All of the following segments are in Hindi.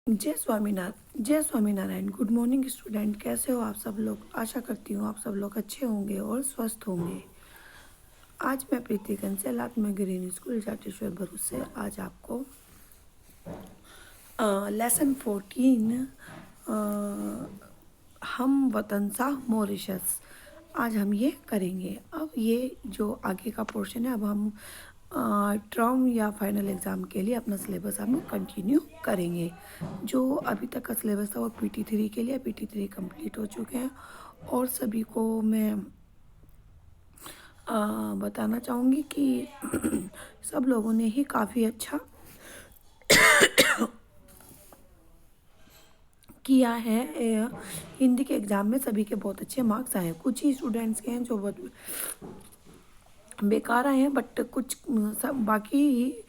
जय स्वामीनारायण। गुड मॉर्निंग स्टूडेंट, कैसे हो आप सब लोग। आशा करती हूँ आप सब लोग अच्छे होंगे और स्वस्थ होंगे। आज मैं प्रीति कंसल आत्मा ग्रीन स्कूल जाटेश्वर भरूच से आज आपको लेसन 14 हम वतन सा मॉरिशस आज हम ये करेंगे। अब ये जो आगे का पोर्शन है, अब हम टर्म या फाइनल एग्ज़ाम के लिए अपना सिलेबस हम कंटिन्यू करेंगे। जो अभी तक का सिलेबस था वो PT3 के लिए, PT3 कंप्लीट हो चुके हैं और सभी को मैं बताना चाहूँगी कि सब लोगों ने ही काफ़ी अच्छा किया है। हिंदी के एग्ज़ाम में सभी के बहुत अच्छे मार्क्स आए हैं। कुछ ही स्टूडेंट्स के हैं जो बहुत बेकार आए हैं, बट कुछ सब बाकी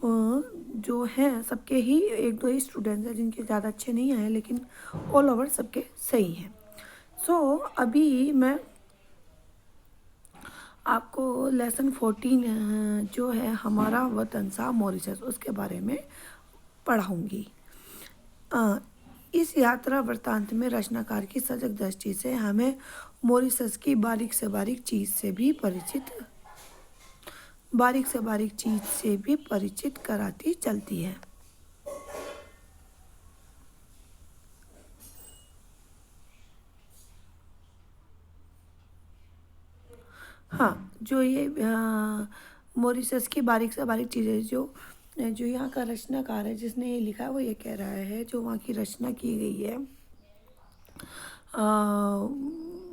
जो हैं सबके ही एक दो ही स्टूडेंट्स हैं जिनके ज़्यादा अच्छे नहीं आए, लेकिन ऑल ओवर सबके सही हैं। सो अभी मैं आपको लेसन 14 जो है हमारा वतन सा मॉरिशस उसके बारे में पढ़ाऊँगी। इस यात्रा वृत्तांत में रचनाकार की सजग दृष्टि से हमें मॉरिशस की बारीक से बारीक चीज़ से भी परिचित कराती चलती है। हाँ, जो ये मॉरिशस की बारीक से बारीक चीज़ें जो जो यहाँ का रचनाकार है जिसने ये लिखा है वो ये कह रहा है, जो वहाँ की रचना की गई है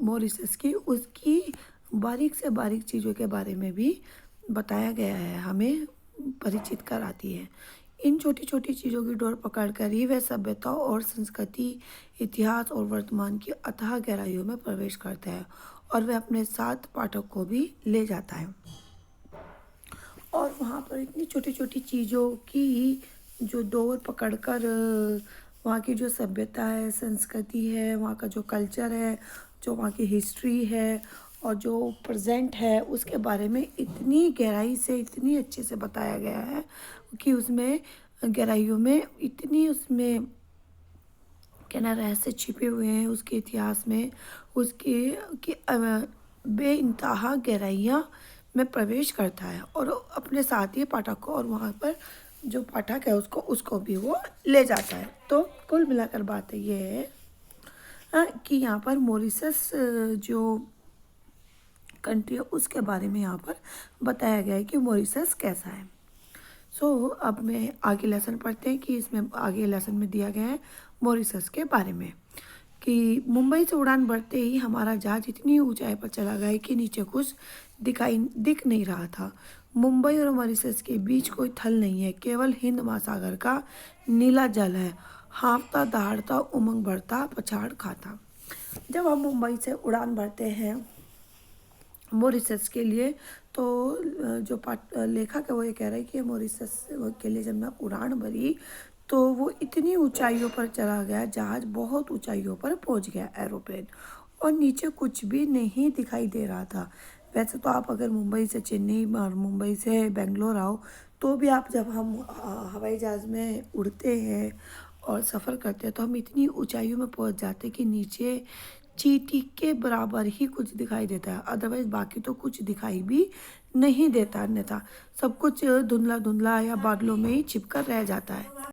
मॉरिशस की, उसकी बारीक से बारीक चीज़ों के बारे में भी बताया गया है, हमें परिचित कराती है। इन छोटी छोटी चीज़ों की डोर पकड़कर ही वह सभ्यता और संस्कृति, इतिहास और वर्तमान की अथाह गहराइयों में प्रवेश करता है और वह अपने साथ पाठक को भी ले जाता है। और वहाँ पर इतनी छोटी छोटी चीज़ों की जो डोर पकड़कर वहाँ की जो सभ्यता है, संस्कृति है, वहाँ का जो कल्चर है, जो वहाँ की हिस्ट्री है और जो प्रेजेंट है, उसके बारे में इतनी गहराई से, इतनी अच्छे से बताया गया है कि उसमें गहराइयों में इतनी उसमें कहना रहस्य छिपे हुए हैं उसके इतिहास में, उसके कि बेइंतहा गहराइयाँ में प्रवेश करता है और अपने साथ ही पाठक को, और वहाँ पर जो पाठक है उसको भी वो ले जाता है। तो कुल मिलाकर बात ये है कि यहाँ पर मॉरिशस जो कंट्री है उसके बारे में यहाँ पर बताया गया है कि मॉरिशस कैसा है। अब मैं आगे लेसन पढ़ते हैं कि इसमें आगे लेसन में दिया गया है मॉरिशस के बारे में कि मुंबई से उड़ान भरते ही हमारा जहाज इतनी ऊंचाई पर चला गया कि नीचे कुछ दिख नहीं रहा था। मुंबई और मॉरिशस के बीच कोई थल नहीं है, केवल हिंद महासागर का नीला जल है, हाँफता दहाड़ता उमंग भरता पछाड़ खाता। जब हम मुंबई से उड़ान भरते हैं मॉरिशस के लिए, तो जो लेखक है वो ये कह रहा है कि मॉरिशस के लिए जब मैं उड़ान भरी तो वो इतनी ऊंचाइयों पर चला गया, जहाज बहुत ऊंचाइयों पर पहुंच गया एरोप्लेन, और नीचे कुछ भी नहीं दिखाई दे रहा था। वैसे तो आप अगर मुंबई से चेन्नई और मुंबई से बेंगलोर आओ तो भी आप जब हम हवाई जहाज़ में उड़ते हैं और सफ़र करते हैं तो हम इतनी ऊंचाइयों में पहुंच जाते हैं कि नीचे चींटी के बराबर ही कुछ दिखाई देता है, अदरवाइज बाकी तो कुछ दिखाई भी नहीं देता, अन्यथा सब कुछ धुंधला धुंधला या बादलों में ही छिपकर रह जाता है।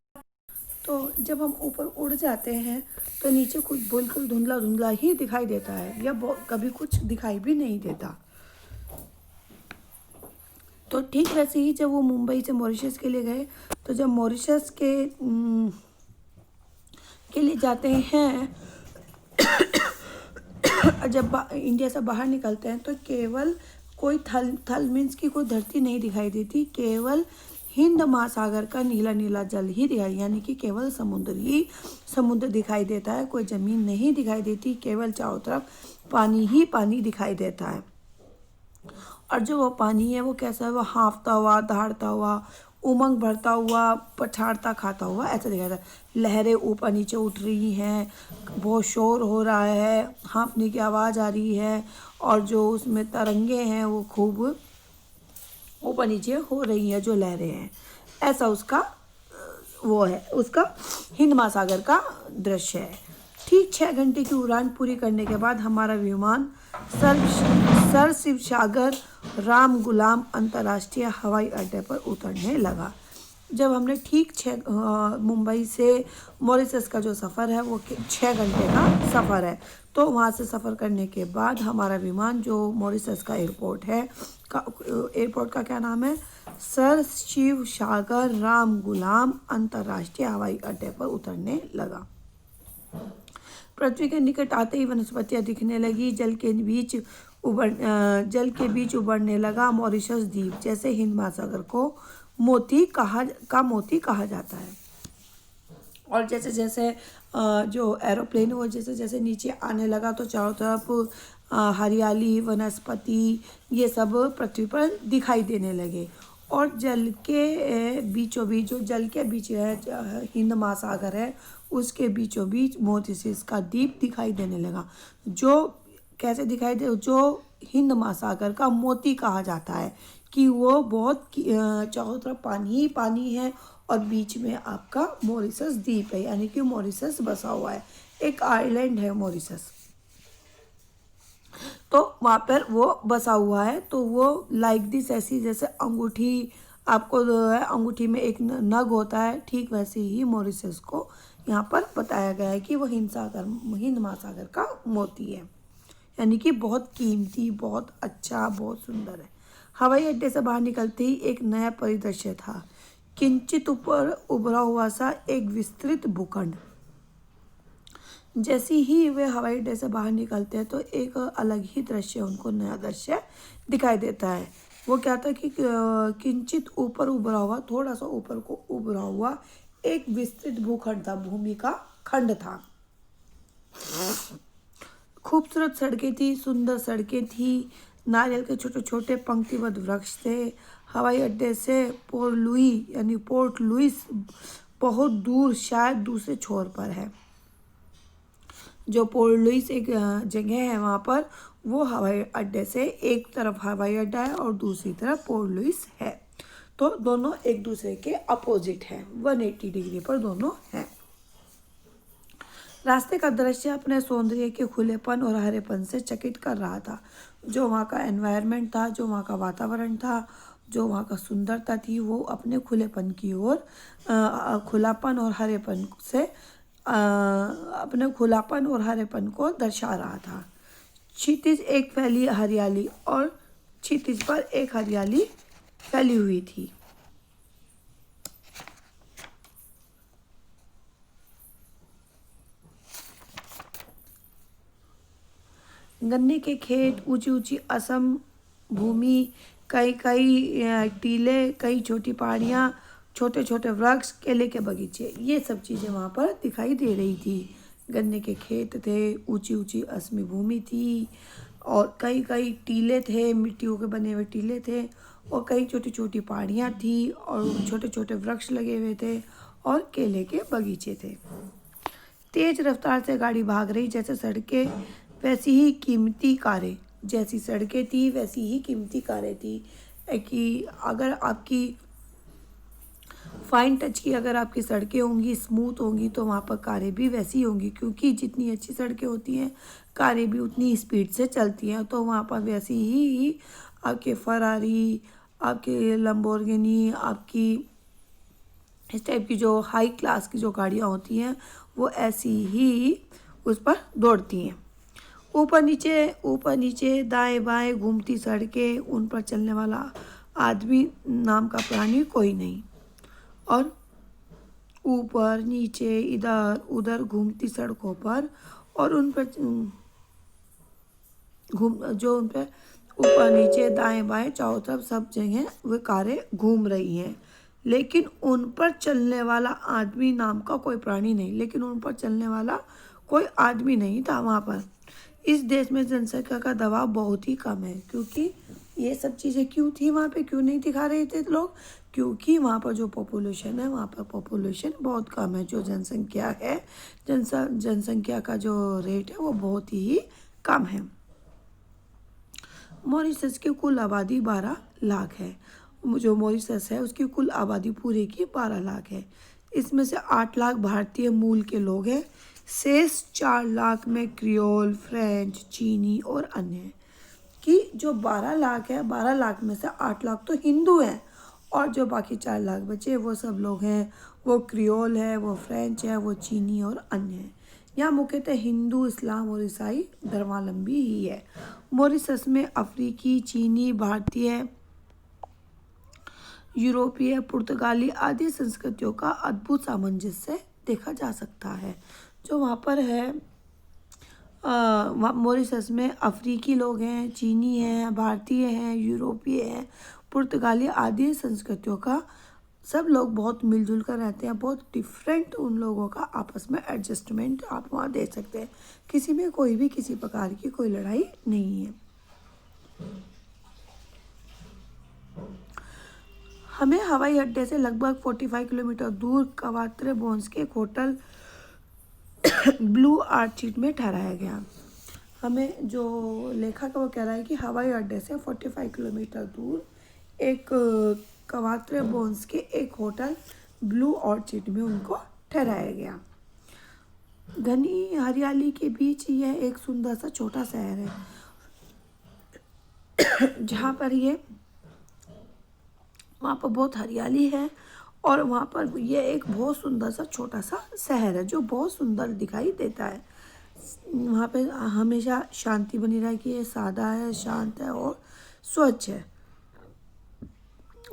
तो जब हम ऊपर उड़ जाते हैं तो नीचे कुछ बिल्कुल धुंधला धुंधला ही दिखाई देता है या कभी कुछ दिखाई भी नहीं देता। तो ठीक वैसे ही जब वो मुंबई से मॉरिशस के लिए गए, तो जब मॉरिशस के लिए जाते हैं जब इंडिया से बाहर निकलते हैं तो केवल कोई थल मीन्स की कोई धरती नहीं दिखाई देती, केवल हिंद महासागर का नीला नीला जल ही दिखाई, यानी कि केवल समुद्र दिखाई देता है, कोई ज़मीन नहीं दिखाई देती, केवल चारों तरफ पानी ही पानी दिखाई देता है। और जो वो पानी है वो कैसा है, वो हाँफता हुआ, दहाड़ता हुआ, उमंग भरता हुआ, पछाड़ता खाता हुआ ऐसा दिखाई देता है। लहरें ऊपर नीचे उठ रही हैं, बहुत शोर हो रहा है, हाँफने की आवाज़ आ रही है, और जो उसमें तरंगे हैं वो खूब ऊपर नीचे हो रही हैं, जो लहरें हैं, ऐसा उसका वो है उसका हिंद महासागर का दृश्य है। ठीक 6 घंटे की उड़ान पूरी करने के बाद हमारा विमान सर शिव सागर राम गुलाम अंतर्राष्ट्रीय हवाई अड्डे पर उतरने लगा। जब हमने ठीक मुंबई से मॉरिशस का जो सफ़र है वो 6 घंटे का सफ़र है, तो वहाँ से सफ़र करने के बाद हमारा विमान जो मॉरिशस का एयरपोर्ट का क्या नाम है, सर शिव सागर राम गुलाम अंतर्राष्ट्रीय हवाई अड्डे पर उतरने लगा। पृथ्वी के निकट आते ही वनस्पतियां दिखने लगी। जल के बीच उभरने लगा मॉरिशस द्वीप, जैसे हिंद महासागर को मोती कहा जाता है। और जैसे जैसे जो एरोप्लेन वो जैसे जैसे नीचे आने लगा तो चारों तरफ हरियाली वनस्पति ये सब पृथ्वी पर दिखाई देने लगे। और जल के बीचों बीच जो जल के बीच है हिंद महासागर है, उसके बीचों बीच मॉरिशस का द्वीप दिखाई देने लगा, जो कैसे दिखाई दे, जो हिंद महासागर का मोती कहा जाता है कि वो बहुत चारों तरफ पानी ही पानी है और बीच में आपका मॉरिशस द्वीप है, यानी कि मॉरिशस बसा हुआ है, एक आइलैंड है मॉरिशस, तो वहाँ पर वो बसा हुआ है। तो वो लाइक दिस, ऐसी जैसे अंगूठी आपको है, अंगूठी में एक नग होता है, ठीक वैसे ही मॉरिशस को यहाँ पर बताया गया है कि वो हिंद महासागर का मोती है, यानी कि बहुत कीमती, बहुत अच्छा, बहुत सुंदर है। हवाई अड्डे से बाहर निकलते ही एक नया परिदृश्य था। किंचित ऊपर उभरा हुआ सा एक विस्तृत भूखंड। जैसे ही वे हवाई अड्डे से बाहर निकलते हैं तो एक अलग ही दृश्य, उनको नया दृश्य दिखाई देता है। वो क्या था कि किंचित ऊपर उभरा हुआ, थोड़ा सा ऊपर को उभरा हुआ एक विस्तृत भूखंड था, भूमि का खंड था। खूबसूरत सड़कें थी, सुंदर सड़कें थी, नारियल के छोटे छोटे पंक्तिबद्ध वृक्ष थे। हवाई अड्डे से पोर्ट लुइस बहुत दूर, शायद दूसरे छोर पर है। जो पोर्ट लुइस एक जगह है वहाँ पर, वो हवाई अड्डे से एक तरफ हवाई अड्डा है और दूसरी तरफ पोर्ट लुइस है, तो दोनों एक दूसरे के अपोजिट है, 180 डिग्री पर दोनों हैं। रास्ते का दृश्य अपने सौंदर्य के खुलेपन और हरेपन से चकित कर रहा था। जो वहाँ का एनवायरनमेंट था, जो वहाँ का वातावरण था, जो वहाँ का सुंदरता थी, वो अपने खुलेपन की ओर, खुलापन और हरेपन से अपने खुलापन और हरेपन को दर्शा रहा था। क्षितिज एक फैली हरियाली, और क्षितिज पर एक हरियाली फैली हुई थी। गन्ने के खेत, ऊंची ऊंची असम भूमि, कई कई टीले, कई छोटी पहाड़ियाँ, छोटे छोटे वृक्ष, केले के बगीचे, ये सब चीज़ें वहाँ पर दिखाई दे रही थी। गन्ने के खेत थे, ऊंची ऊंची असमी भूमि थी, और कई कई टीले थे, मिट्टियों के बने हुए टीले थे, और कई छोटी छोटी पहाड़ियाँ थी, और छोटे छोटे वृक्ष लगे हुए थे, और केले के बगीचे थे। तेज रफ्तार से गाड़ी भाग रही, जैसे सड़कें वैसी ही कीमती कारें, जैसी सड़कें थी वैसी ही कीमती कारें थी। कि अगर आपकी फाइन टच की अगर आपकी सड़कें होंगी, स्मूथ होंगी, तो वहाँ पर कारें भी वैसी होंगी, क्योंकि जितनी अच्छी सड़कें होती हैं कारें भी उतनी स्पीड से चलती हैं, तो वहाँ पर वैसी ही आपके फरारी, आपके लंबोर्गिनी, आपकी इस टाइप की जो हाई क्लास की जो गाड़ियाँ होती हैं वो ऐसी ही उस पर दौड़ती हैं। ऊपर नीचे दाएं बाएं घूमती सड़कें, उन पर चलने वाला आदमी नाम का प्राणी कोई नहीं, और ऊपर नीचे इधर उधर घूमती सड़कों पर, और उन पर ऊपर नीचे दाएं बाएं चारों तरफ सब जगह वे कारें घूम रही हैं, लेकिन उन पर चलने वाला आदमी नाम का कोई प्राणी नहीं, लेकिन उन पर चलने वाला कोई आदमी नहीं था वहाँ पर। इस देश में जनसंख्या का दबाव बहुत ही कम है, क्योंकि ये सब चीज़ें क्यों थी वहाँ पे, क्यों नहीं दिखा रहे थे लोग, क्योंकि वहाँ पर जो पॉपुलेशन है, वहाँ पर पॉपुलेशन बहुत कम है, जो जनसंख्या है, जनसंख्या का जो रेट है वो बहुत ही कम है। मॉरिशस की कुल आबादी 12 लाख है। जो मॉरिशस है उसकी कुल आबादी पूरे की 12 लाख है। इसमें से 8 लाख भारतीय मूल के लोग हैं। शेष 4 लाख में क्रियोल, फ्रेंच, चीनी और अन्य हैं। कि जो 12 लाख है, 12 लाख में से 8 लाख तो हिंदू हैं और जो बाकी 4 लाख बचे वो सब लोग हैं, वो क्रियोल है, वो फ्रेंच है, वो चीनी और अन्य हैं। यहाँ मुख्यतः हिंदू, इस्लाम और ईसाई धर्मावलंबी ही है। मॉरिशस में अफ्रीकी, चीनी, भारतीय, यूरोपीय, पुर्तगाली आदि संस्कृतियों का अद्भुत सामंजस्य देखा जा सकता है। जो वहाँ पर है मॉरिशस में अफ्रीकी लोग हैं, चीनी हैं, भारतीय हैं, यूरोपीय हैं, पुर्तगाली आदि संस्कृतियों का सब लोग बहुत मिलजुल कर रहते हैं। बहुत डिफरेंट उन लोगों का आपस में एडजस्टमेंट आप वहाँ देख सकते हैं। किसी में कोई भी किसी प्रकार की कोई लड़ाई नहीं है। हमें हवाई अड्डे से लगभग 45 किलोमीटर दूर कवात्रे बोन्स के एक होटल ब्लू आर्चिड में ठहराया गया। हमें जो लेखक है वो कह रहा है कि हवाई अड्डे से 45 किलोमीटर दूर एक कवात्रे बोन्स के एक होटल ब्लू ऑर्चिड में उनको ठहराया गया। घनी हरियाली के बीच यह एक सुंदर सा छोटा शहर है जहाँ पर वहाँ पर बहुत हरियाली है और वहाँ पर ये एक बहुत सुंदर सा छोटा सा शहर है जो बहुत सुंदर दिखाई देता है। वहाँ पे हमेशा शांति बनी रहे कि ये सादा है, शांत है और स्वच्छ है।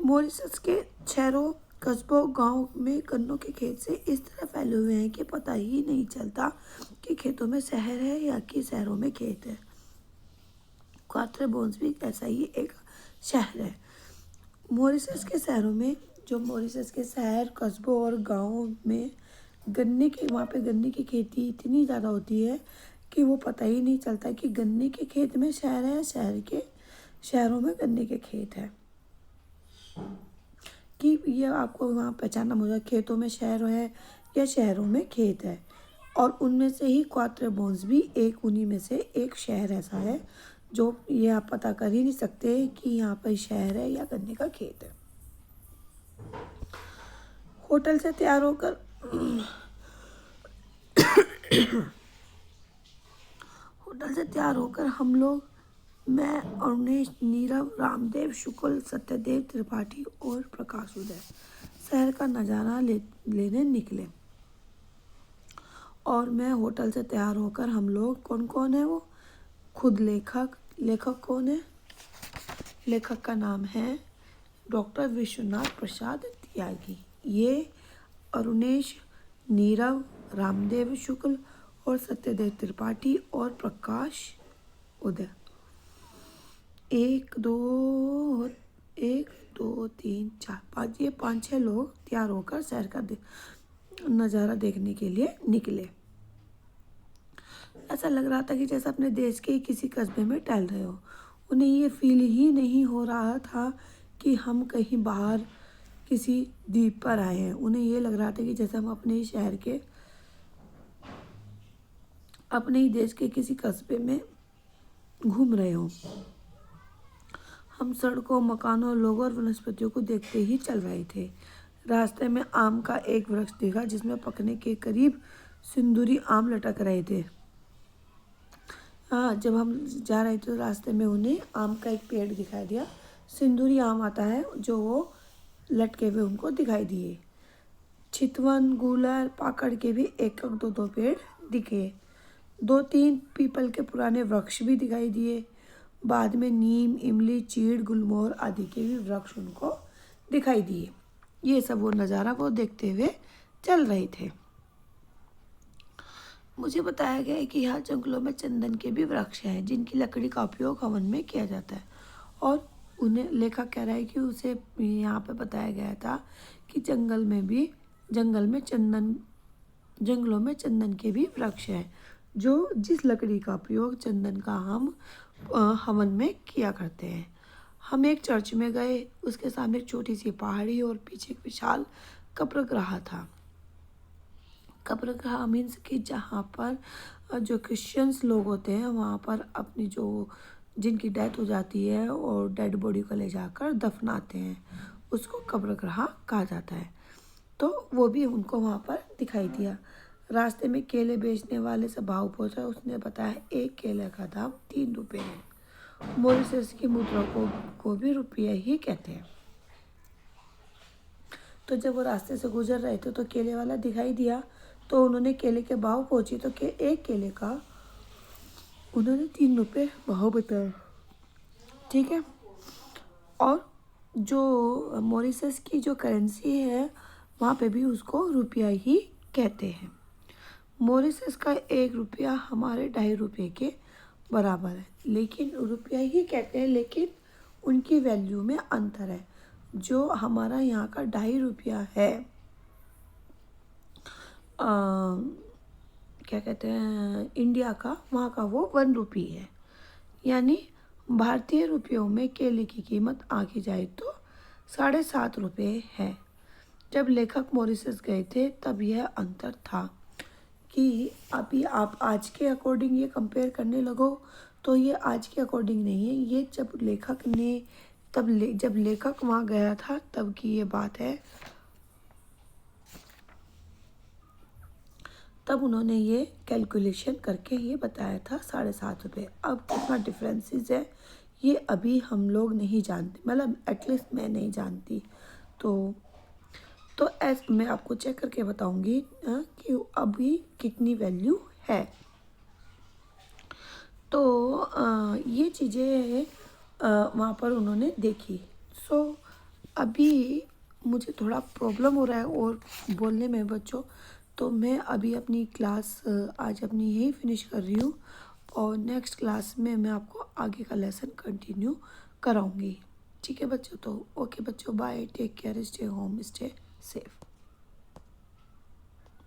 मॉरिशस के शहरों, कस्बों, गांव में गन्नों के खेत से इस तरह फैले हुए हैं कि पता ही नहीं चलता कि खेतों में शहर है या कि शहरों में खेत है। क्वात्रे बोन्स भी ऐसा ही एक शहर है। मॉरिशस के शहरों में, जो मॉरिशस के शहर, कस्बों और गांवों में वहाँ पे गन्ने की खेती इतनी ज़्यादा होती है कि वो पता ही नहीं चलता कि गन्ने के खेत में शहर है, शहरों में गन्ने के खेत है। कि ये आपको वहाँ पहचानना होगा, खेतों में शहर है या शहरों में खेत है। और उनमें से ही क्वात्रे बोन्स भी एक उन्हीं में से एक शहर ऐसा है जो ये आप पता कर ही नहीं सकते कि यहाँ पर शहर है या गन्ने का खेत है। होटल से तैयार होकर हम लोग, मैं, अरुणेश, नीरव, रामदेव शुक्ल, सत्यदेव त्रिपाठी और प्रकाश उदय शहर का नज़ारा लेने निकले। और मैं होटल से तैयार होकर हम लोग, कौन है वो, खुद लेखक कौन है? लेखक का नाम है डॉक्टर विश्वनाथ प्रसाद त्यागी। ये अरुणेश, नीरव, रामदेव शुक्ल और सत्यदेव त्रिपाठी और प्रकाश उदय 1 2 3 4 5 ये 5-6 लोग तैयार होकर शहर का नज़ारा देखने के लिए निकले। ऐसा लग रहा था कि जैसे अपने देश के किसी कस्बे में टहल रहे हो। उन्हें ये फील ही नहीं हो रहा था कि हम कहीं बाहर किसी द्वीप पर आए हैं। उन्हें ये लग रहा था कि जैसे हम अपने ही शहर के, अपने ही देश के किसी कस्बे में घूम रहे हो। हम सड़कों, मकानों, लोगों और वनस्पतियों को देखते ही चल रहे थे। रास्ते में आम का एक वृक्ष देखा जिसमें पकने के करीब सिंदूरी आम लटक रहे थे। हाँ, जब हम जा रहे थे तो रास्ते में उन्हें आम का एक पेड़ दिखाई दिया। सिंदूरी आम आता है जो वो लटके हुए उनको दिखाई दिए। चितवन, गूलर, पाकड़ के भी 1-1, 2-2 पेड़ दिखे। 2-3 पीपल के पुराने वृक्ष भी दिखाई दिए। बाद में नीम, इमली, चीड़, गुलमोहर आदि के भी वृक्ष उनको दिखाई दिए। ये सब वो नज़ारा वो देखते हुए चल रहे थे। मुझे बताया गया है कि यहाँ जंगलों में चंदन के भी वृक्ष हैं जिनकी लकड़ी का उपयोग हवन में किया जाता है। और उन्हें लेखक कह रहा है कि उसे यहाँ पे बताया गया था कि जंगलों में चंदन के भी वृक्ष हैं जो जिस लकड़ी का उपयोग चंदन का हम हवन में किया करते हैं। हम एक चर्च में गए, उसके सामने एक छोटी सी पहाड़ी और पीछे एक विशाल कब्रगाह था। कब्रगाह मीन्स कि जहाँ पर जो क्रिश्चियंस लोग होते हैं वहाँ पर अपनी जिनकी डेथ हो जाती है और डेड बॉडी को ले जाकर दफनाते हैं, उसको कब्रगाह कहा जाता है। तो वो भी उनको वहाँ पर दिखाई दिया। रास्ते में केले बेचने वाले से भाव पूछा, उसने बताया 1 केले का दाम 3 रुपये है। मॉरिशस की मुद्रा को भी रुपया ही कहते हैं। तो जब वो रास्ते से गुजर रहे थे तो केले वाला दिखाई दिया, तो उन्होंने केले के भाव पूछी, तो 1 केले का उन्होंने 3 रुपये भाव बताया। ठीक है। और जो मॉरिशस की जो करेंसी है वहाँ पे भी उसको रुपया ही कहते हैं। मॉरिशस का 1 रुपया हमारे 2.5 रुपये के बराबर है, लेकिन रुपया ही कहते हैं, लेकिन उनकी वैल्यू में अंतर है। जो हमारा यहाँ का 2.5 रुपया है, क्या कहते हैं, इंडिया का, वहाँ का वो 1 रुपी है। यानी भारतीय रुपयों में केले की कीमत आकी जाए तो 7.5 रुपये है। जब लेखक मॉरिशस गए थे तब यह अंतर था कि अभी आप आज के अकॉर्डिंग ये कंपेयर करने लगो तो ये आज के अकॉर्डिंग नहीं है, ये जब लेखक वहाँ गया था तब की ये बात है। तब उन्होंने ये कैलकुलेशन करके ये बताया था 7.5 रुपये। अब कितना डिफरेंसेस है ये अभी हम लोग नहीं जानते, मतलब एटलीस्ट मैं नहीं जानती। तो ऐसे मैं आपको चेक करके बताऊंगी कि अभी कितनी वैल्यू है। तो ये चीज़ें वहाँ पर उन्होंने देखी। सो अभी मुझे थोड़ा प्रॉब्लम हो रहा है और बोलने में बच्चों, तो मैं अभी अपनी क्लास आज अपनी यही फिनिश कर रही हूँ, और नेक्स्ट क्लास में मैं आपको आगे का लेसन कंटिन्यू कराऊंगी। ठीक है बच्चों, तो ओके बच्चों, bye, take care, stay home, stay safe.